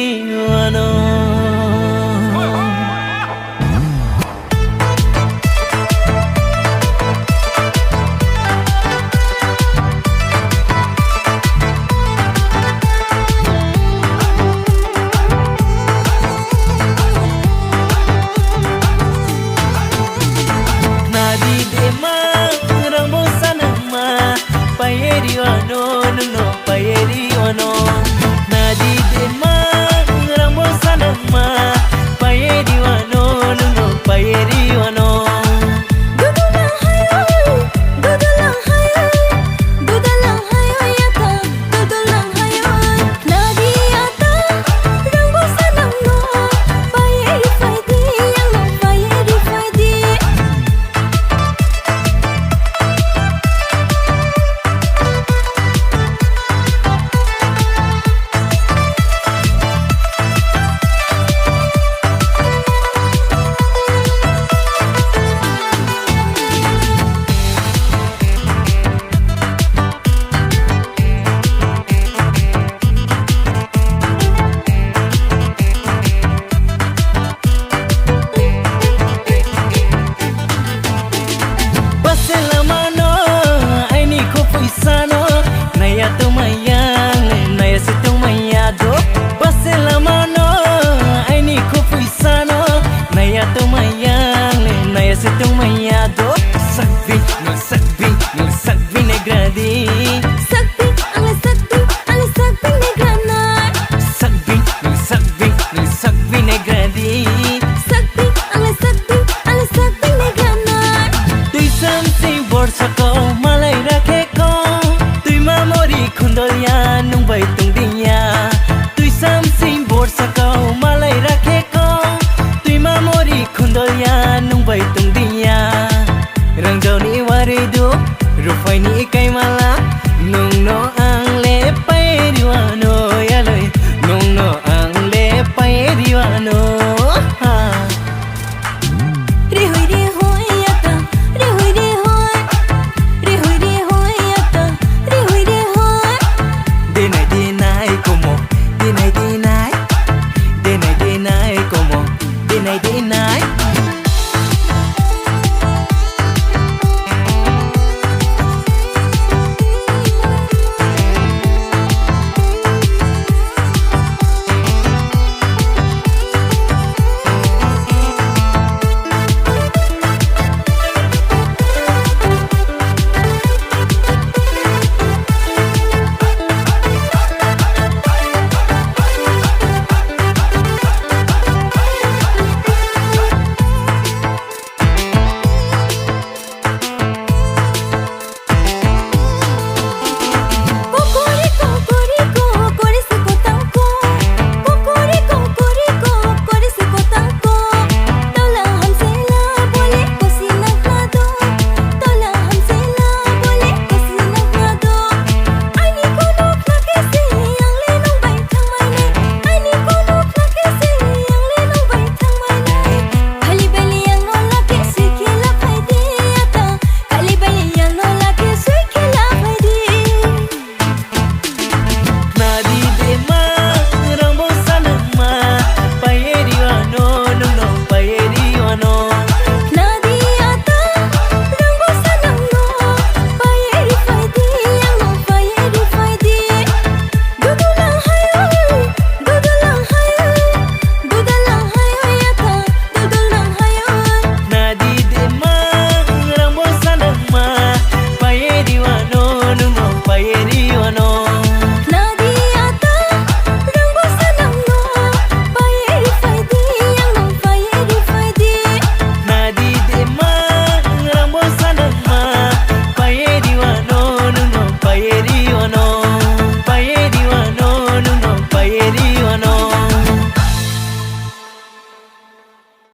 pairiwano. Pairiwano, no pairiwano. Nadi dema rambo sanama. Pairiwano, no pairiwano. Dudulang hayo, dudulang hayo yata, dudulang hayo. Nadi yata rambo sanama. Pairi faidi, yang pairi faidi. Sakvi negradi. Sakti, ale sakti negrana. Sakvi negradi. Sakti, ale sakti negrana. Tui samsi borsako malai rakheko. Tui mamori khundolya nungbai tungdinya. Tui samsi borsako malai rakheko. Tui mamori khundolya nungbai tungdinya. Rangjau ni waridu, rufai ni kai mala.